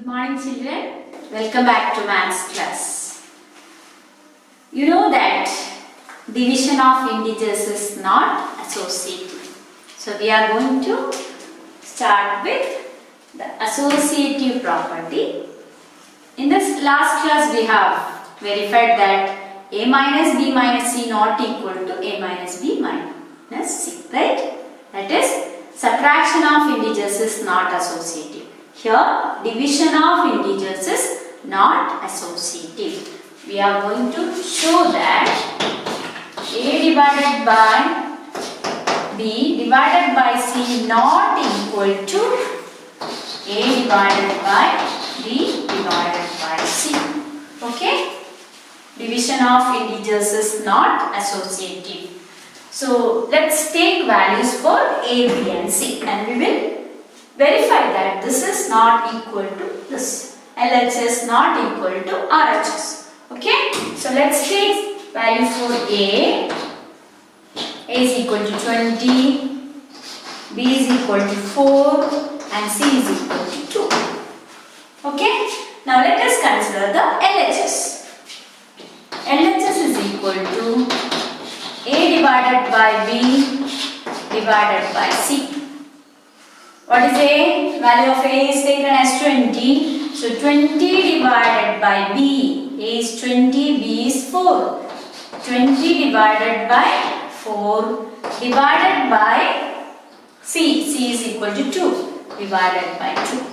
Good morning children. Welcome back to maths class. You know that division of integers is not associative. So we are going to start with the associative property. In this last class we have verified that a minus b minus c not equal to a minus b minus c, right? That is, subtraction of integers is not associative. Here, division of integers is not associative. We are going to show that a divided by b divided by c not equal to a divided by b divided by c. Okay? Division of integers is not associative. So, let's take values for a, b and c and we will verify that this is not equal to this. LHS not equal to RHS. Okay? So let's take value for A. A is equal to 20, B is equal to 4 and C is equal to 2. Okay? Now let us consider the LHS. LHS is equal to A divided by B divided by C. What is A? Value of A is taken as 20. So 20 divided by B. A is 20, B is 4. 20 divided by 4 divided by C. C is equal to 2 divided by 2.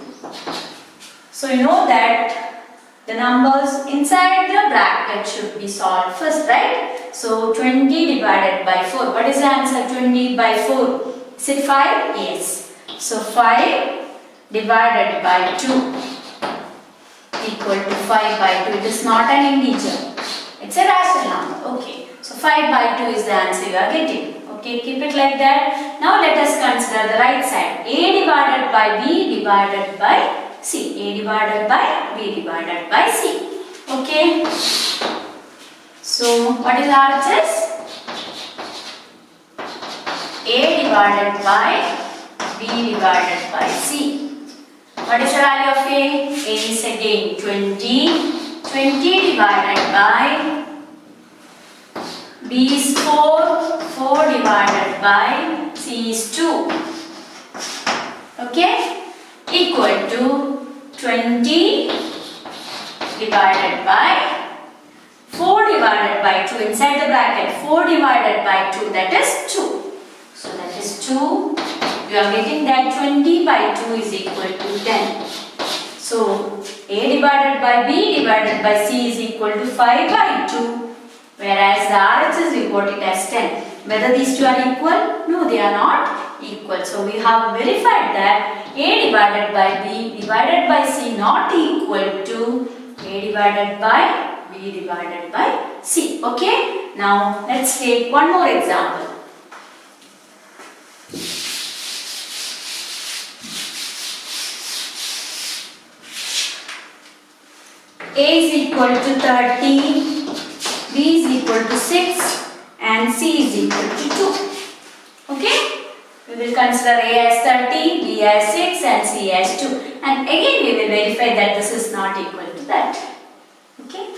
So you know that the numbers inside the bracket should be solved first, right? So 20 divided by 4. What is the answer? 20 by 4. Is it 5? Yes. So 5 divided by 2 equal to 5 by 2. It is not an integer. It's a rational number. Okay. So 5 by 2 is the answer you are getting. Okay. Keep it like that. Now let us consider the right side. A divided by B divided by C. A divided by B divided by C. Okay. So what is RHS? A divided by B divided by C. What is the value of A? A is again 20. 20 divided by B is 4. 4 divided by C is 2. Okay? Equal to 20 divided by 4 divided by 2. Inside the bracket, 4 divided by 2, that is 2. So that is 2. You are getting that 20 by 2 is equal to 10. So, A divided by B divided by C is equal to 5 by 2. Whereas the RHS report it as 10. Whether these two are equal? No, they are not equal. So, we have verified that A divided by B divided by C not equal to A divided by B divided by C. Okay? Now, let's take one more example. A is equal to 30, B is equal to 6 and C is equal to 2. Okay? We will consider A as 30, B as 6 and C as 2. And again we will verify that this is not equal to that. Okay?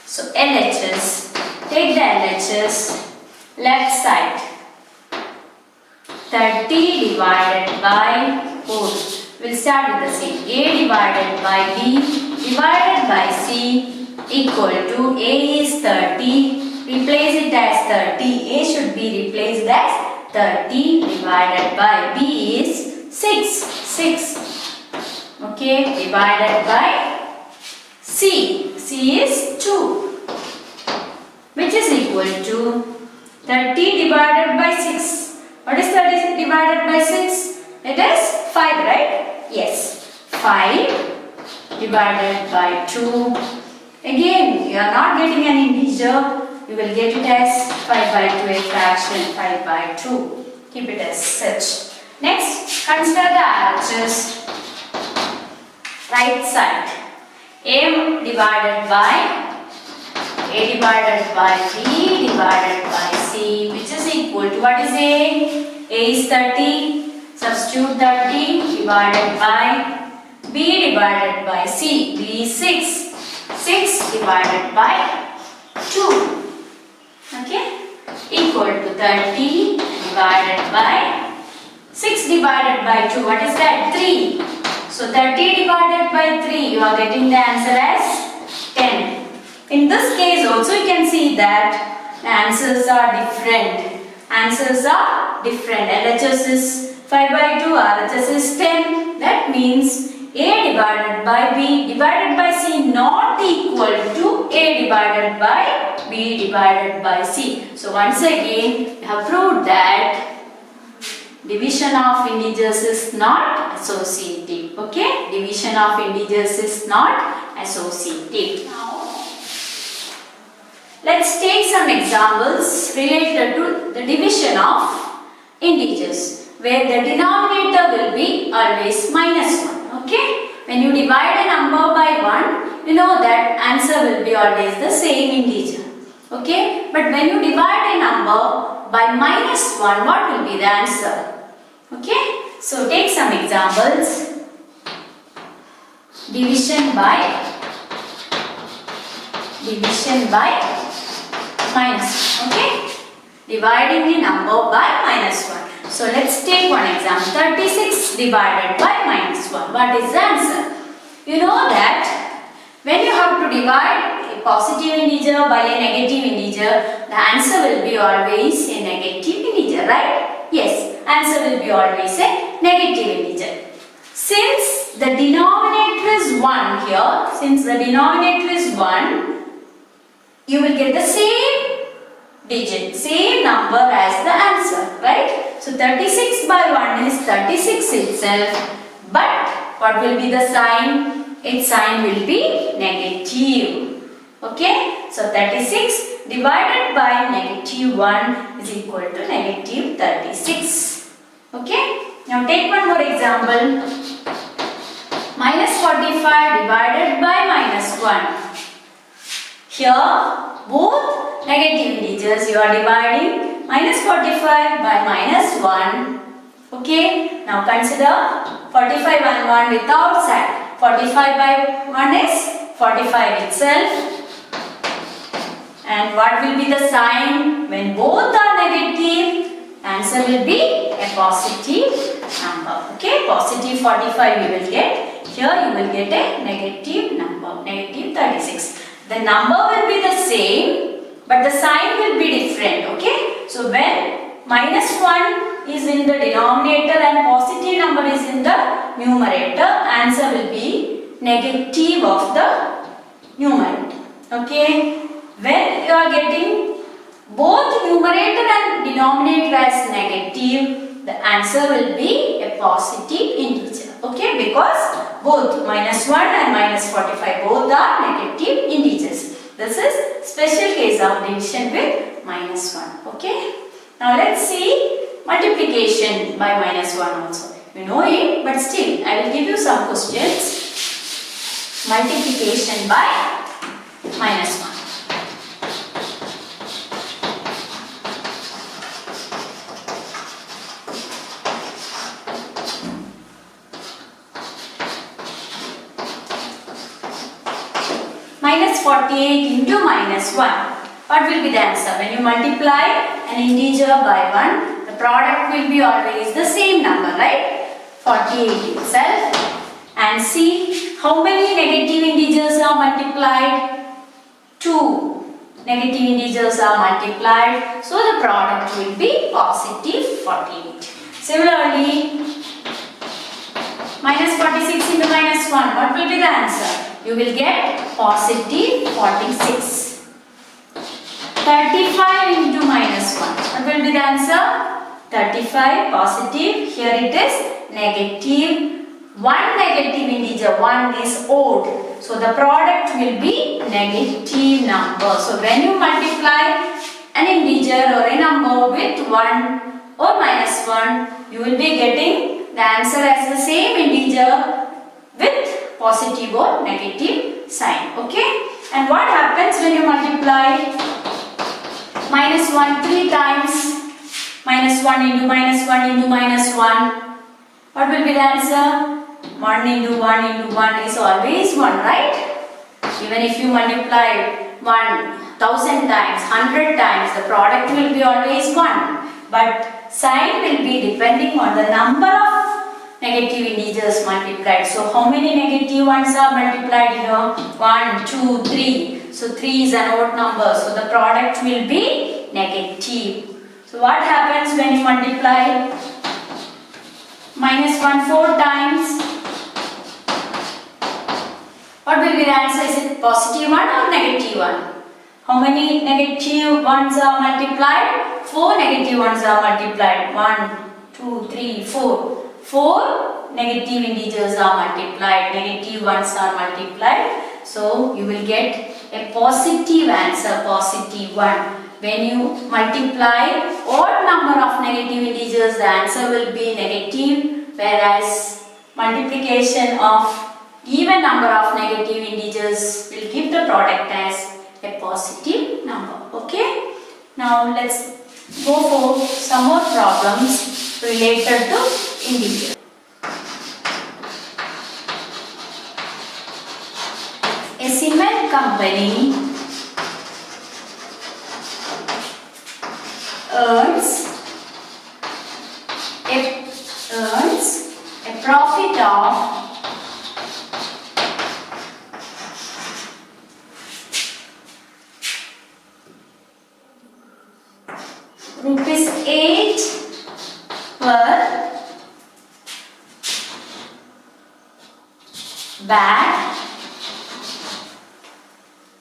So LHS, take the LHS, left side, 30 divided by 4. We'll start with the same. A divided by B divided by C equal to A is 30. Replace it as 30. A should be replaced as 30 divided by B is 6. 6. Okay. Divided by C. C is 2. Which is equal to 30 divided by 6. What is 30 divided by 6? It is 5, right? Yes. 5 divided by 2. Again, you are not getting an integer. You will get it as 5 by 2, a fraction, 5 by 2. Keep it as such. Next, consider the RHS. Right side. A divided by B divided by C, which is equal to, what is A? A is 30. Substitute 30 divided by B divided by C. B is 6. 6 divided by 2. Okay. Equal to 30 divided by 6 divided by 2. What is that? 3. So 30 divided by 3. You are getting the answer as 10. In this case also you can see that the answers are different. Answers are different. LHS is 5 by 2. RHS is 10. That means A divided by B divided by C not equal to A divided by B divided by C. So once again we have proved that division of integers is not associative. Okay? Division of integers is not associative. Now let's take some examples related to the division of integers where the denominator will be always -1. Okay? When you divide a number by 1, you know that answer will be always the same integer. Okay? But when you divide a number by -1, what will be the answer? Okay? So take some examples. Division by minus. Okay? Dividing the number by -1. So let's take one example. 36 divided by -1. What is the answer? You know that when you have to divide a positive integer by a negative integer, the answer will be always a negative integer, right? Yes, answer will be always a negative integer. Since the denominator is 1 here, you will get the same digit, same number as the answer, right? So 36 by 1 is 36 itself, but what will be the sign? Its sign will be negative. Okay? So 36 divided by -1 is equal to -36. Okay? Now take one more example. -45 divided by -1. Here both negative integers you are dividing -45 by -1. Okay, now consider 45 and 1 without sign. 45 by 1 is 45 itself. And what will be the sign when both are negative? Answer will be a positive number. Okay, positive 45 you will get. Here you will get a negative number, -36. The number will be the same, but the sign will be different. Okay, so when -1 is in the denominator and positive number is in the numerator, answer will be negative of the numerator. Okay, when you are getting both numerator and denominator as negative, the answer will be a positive integer. Okay, because both -1 and -45 both are negative integers. This is special case of division with -1. Okay, now let's see multiplication by -1 also. You know it, but still I will give you some questions. Multiplication by -1. -48 into -1. What will be the answer? When you multiply an integer by 1, the product will be always the same number, right? 48 itself. And see how many negative integers are multiplied? 2 negative integers are multiplied. So the product will be positive 48. Similarly, -46 into -1. What will be the answer? You will get positive 46. 35 into -1. What will be the answer? 35 positive. Here it is negative. One negative integer, 1 is odd. So the product will be negative number. So when you multiply an integer or a number with 1 or -1, you will be getting the answer as the same integer with positive or negative sign. Okay? And what happens when you multiply -1 3 times? -1 into -1 into -1. What will be the answer? 1 into 1 into 1 is always 1, right? Even if you multiply 1,000 times, 100 times, the product will be always 1. But sign will be depending on the number of negative integers multiplied. So how many negative ones are multiplied here? 1, 2, 3. So 3 is an odd number. So the product will be negative. So what happens when you multiply minus 1 4 times? What will be the answer? Is it positive 1 or negative 1? How many negative ones are multiplied? 4 negative ones are multiplied. 1, 2, 3, 4. 4 negative integers are multiplied. Negative ones are multiplied. So you will get a positive answer, positive 1. When you multiply odd number of negative integers, the answer will be negative, whereas multiplication of even number of negative integers will give the product as a positive number. Okay? Now let's go for some more problems related to integer. A cement company earns a profit of rupees 8 per bag.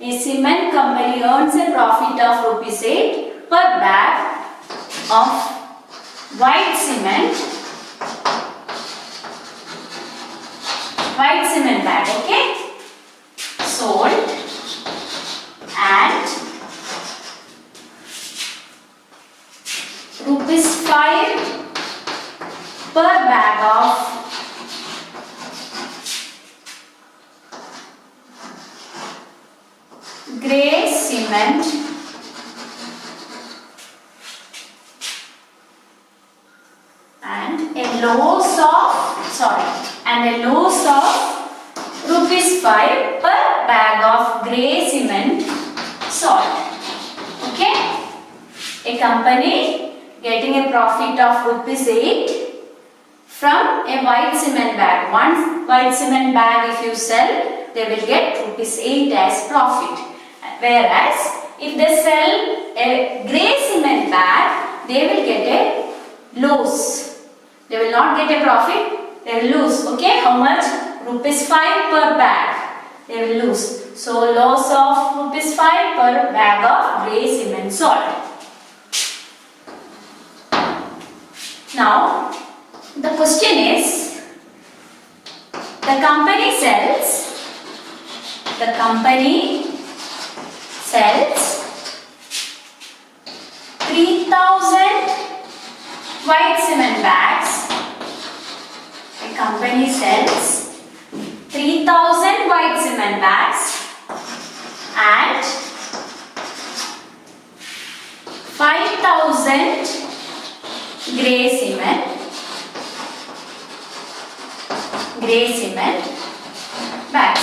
A cement company earns a profit of rupees 8 per bag of white cement bag, okay, sold at rupees 5 per bag of grey cement and a loss of rupees 5 per bag of grey cement salt. Okay? A company getting a profit of rupees 8 from a white cement bag. One white cement bag if you sell, they will get rupees 8 as profit. Whereas if they sell a grey cement bag, they will get a loss. They will not get a profit, they will lose. Okay, how much? Rupees 5 per bag. They will lose. So loss of rupees 5 per bag of grey cement salt. Now, the question is, the company sells 3,000 white cement bags. The company sells 3,000 white cement bags and 5,000 grey cement bags.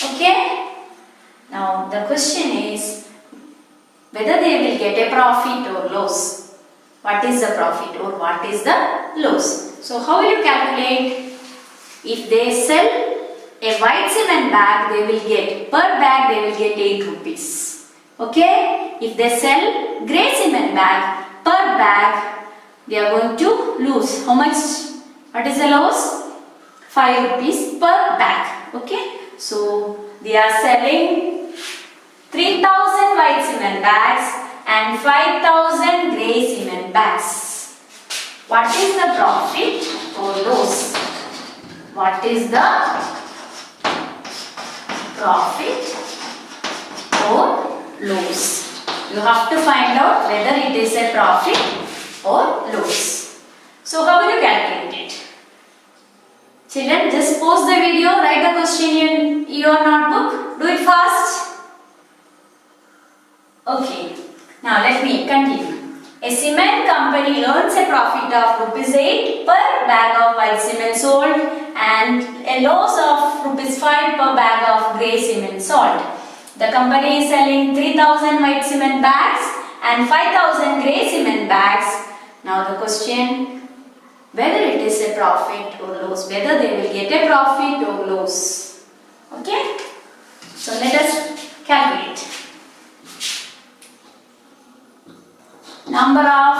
Okay? Now the question is whether they will get a profit or loss. What is the profit or what is the loss? So how will you calculate? If they sell a white cement bag, they will get, per bag they will get 8 rupees. Okay? If they sell grey cement bag, per bag they are going to lose. How much? What is the loss? 5 rupees per bag. Okay? So they are selling 3,000 white cement bags and 5,000 grey cement bags. What is the profit or loss? What is the profit or loss? You have to find out whether it is a profit or loss. So how will you calculate it? Children, just pause the video, write the question in your notebook. Do it fast. Okay, now let me continue. A cement company earns a profit of rupees 8 per bag of white cement sold and a loss of rupees 5 per bag of grey cement salt. The company is selling 3000 white cement bags and 5000 grey cement bags. Now the question, whether it is a profit or loss, whether they will get a profit or loss. Okay? So let us calculate. Number of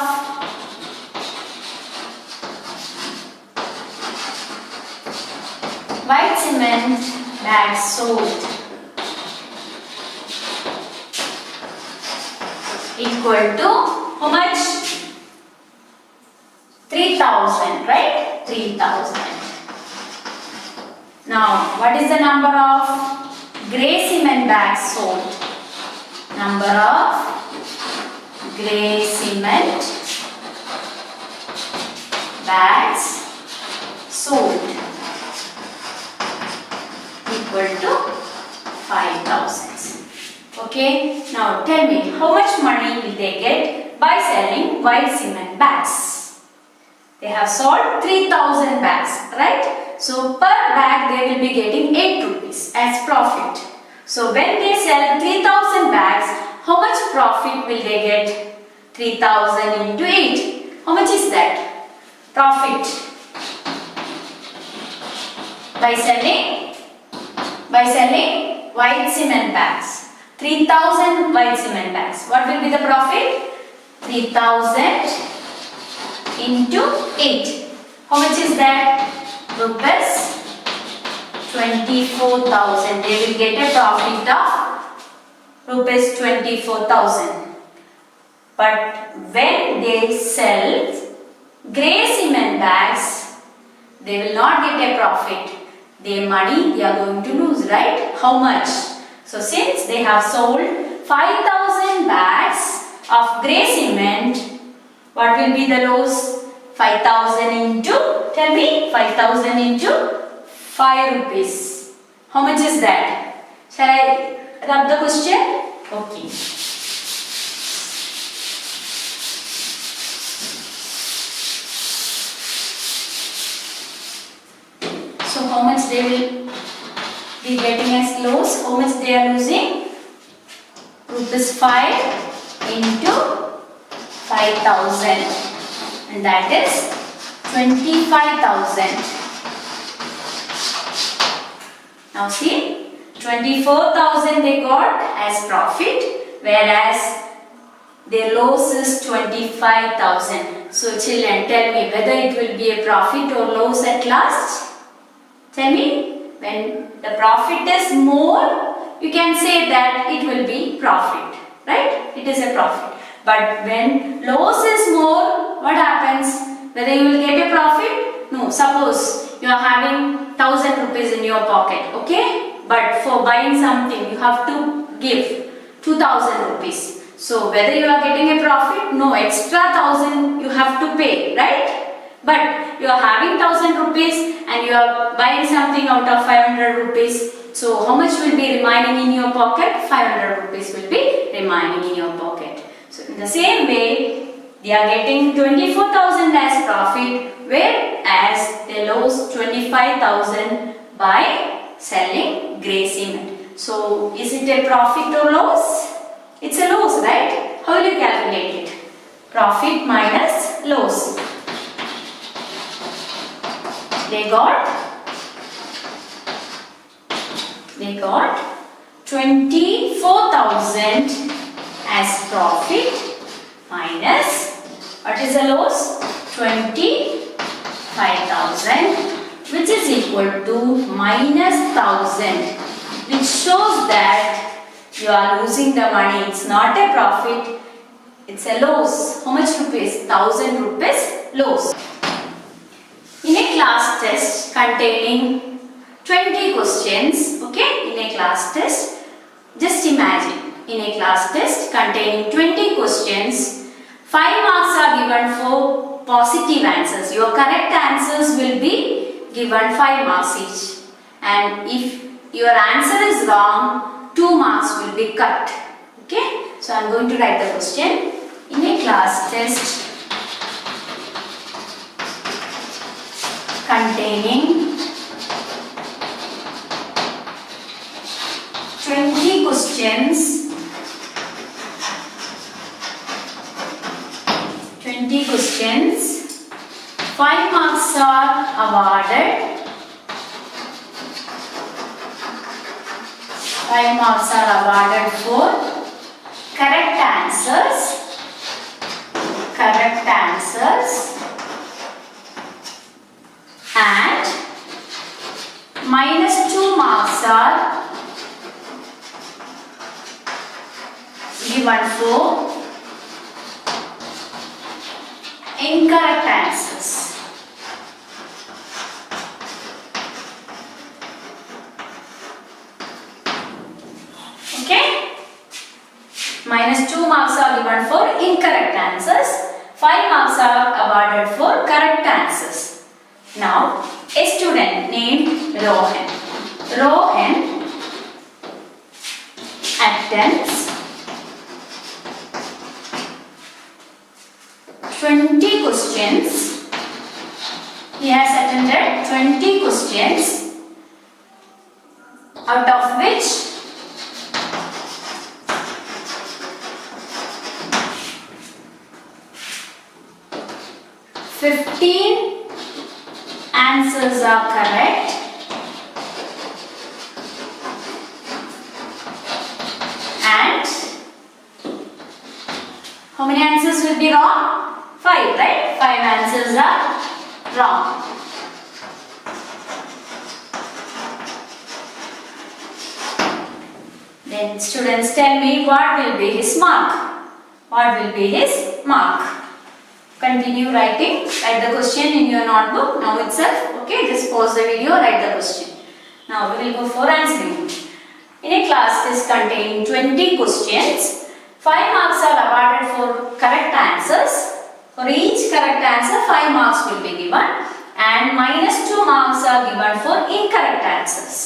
white cement bags sold equal to how much? 3000, right? 3000. Now, what is the number of grey cement bags sold? Number of grey cement bags sold equal to 5000. Okay, now tell me, how much money will they get by selling white cement bags? They have sold 3000 bags, right? So per bag they will be getting 8 rupees as profit. So when they sell 3000 bags, how much profit will they get? 3000 into 8. How much is that? Profit. By selling white cement bags. 3000 white cement bags. What will be the profit? 3000 into 8. How much is that? Rupees 24,000. They will get a profit of rupees 24,000. But when they sell grey cement bags, they will not get a profit. Their money they are going to lose, right? How much? So since they have sold 5000 bags of grey cement, what will be the loss? 5000 into, tell me, 5000 into 5 rupees. How much is that? Shall I rub the question? Okay. So how much they will be getting as loss? How much they are losing? Rupees 5 into 5000, and that is 25,000. Now see, 24,000 they got as profit, whereas their loss is 25,000. So children, tell me whether it will be a profit or loss at last. Tell me, when the profit is more, you can say that it will be profit, right? It is a profit. But when loss is more, what happens? Whether you will get a profit? No. Suppose you are having 1000 rupees in your pocket, okay? But for buying something, you have to give 2000 rupees. So whether you are getting a profit? No, extra 1000 you have to pay, right? But you are having 1000 rupees and you are buying something out of 500 rupees. So how much will be remaining in your pocket? 500 rupees will be remaining in your pocket. So in the same way, they are getting 24,000 as profit, whereas they lost 25,000 by selling grey cement. So is it a profit or loss? It's a loss, right? How will you calculate it? Profit minus loss. They got 24,000 as profit minus, what is the loss? 25,000, which is equal to minus 1,000, which shows that you are losing the money. It's not a profit, it's a loss. How much rupees? 1,000 rupees loss. In a class test containing 20 questions, okay, in a class test, just imagine, in a class test containing 20 questions, 5 marks are given for positive answers. Your correct answers will be given 5 marks each. And if your answer is wrong, 2 marks will be cut. Okay, so I am going to write the question. In a class test containing questions. 20 questions. 5 marks are awarded. 5 marks are awarded for correct answers. Correct answers. And -2 marks are given for incorrect answers. Okay? -2 marks are given for incorrect answers. 5 marks are awarded for correct answers. Now, a student named Rohan. Rohan attempts 20 questions. He has attended 20 questions, out of which 15 answers are correct and how many answers will be wrong? 5, right? 5 answers are wrong. Then students tell me what will be his mark. What will be his mark? Continue writing. Write the question in your notebook now itself. Okay, just pause the video, write the question. Now we will go for answering. In a class test containing 20 questions, 5 marks are awarded for correct answers. For each correct answer, 5 marks will be given and -2 marks are given for incorrect answers.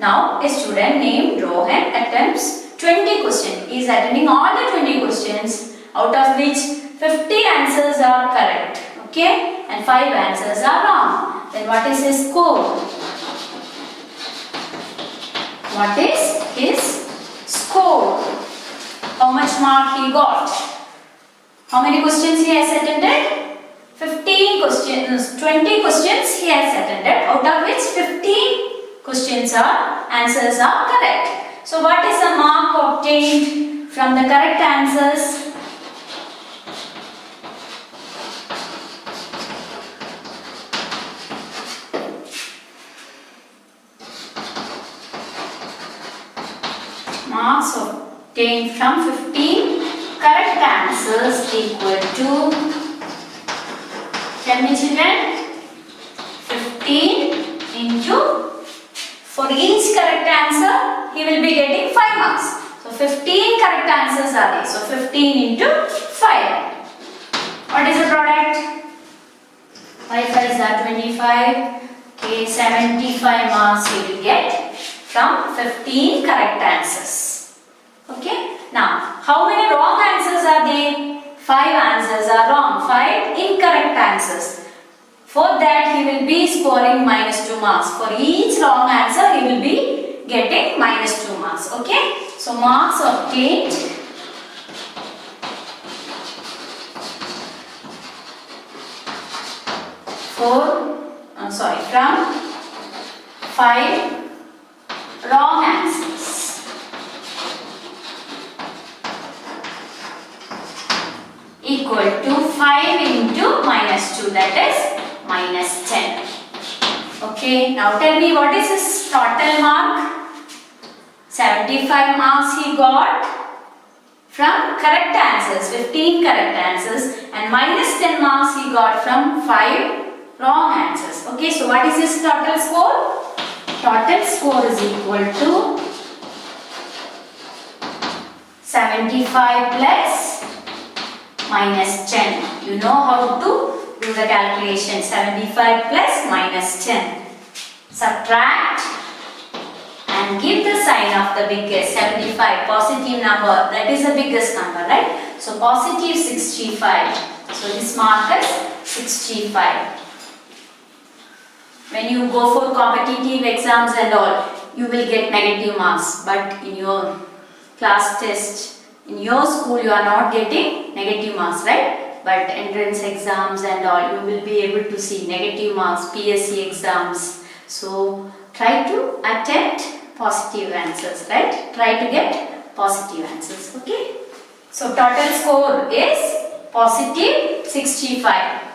Now, a student named Rohan attempts 20 questions. He is attending all the 20 questions, out of which 50 answers are correct. Okay? And 5 answers are wrong. Then what is his score? What is his score? How much mark he got? How many questions he has attended? 15 questions, 20 questions he has attended, out of which 15 questions answers are correct. So what is the mark obtained from the correct answers? Marks obtained from 15 correct answers equal to, tell me children, 15 into, for each correct answer he will be getting 5 marks. So 15 correct answers are there. So 15 into 5. What is the product? 5 5s are 25. Okay, 75 marks he will get from 15 correct answers. Okay. Now, how many wrong answers are there? 5 answers are wrong. 5 incorrect answers. For that, he will be scoring -2 marks. For each wrong answer, he will be getting -2 marks. Okay? So, marks obtained from 5 wrong answers equal to 5 into -2, that is -10. Okay, now tell me what is his total mark? 75 marks he got from correct answers, 15 correct answers, and -10 marks he got from 5 wrong answers. Okay, so what is his total score? Total score is equal to 75 plus -10. You know how to do the calculation. 75 plus -10. Subtract and give the sign of the biggest. 75, positive number. That is the biggest number, right? So positive 65. So this mark is 65. When you go for competitive exams and all, you will get negative marks. But in your class test, in your school you are not getting negative marks, right? But entrance exams and all, you will be able to see negative marks, PSC exams. So try to attempt positive answers, right? Try to get positive answers, okay? So total score is positive 65.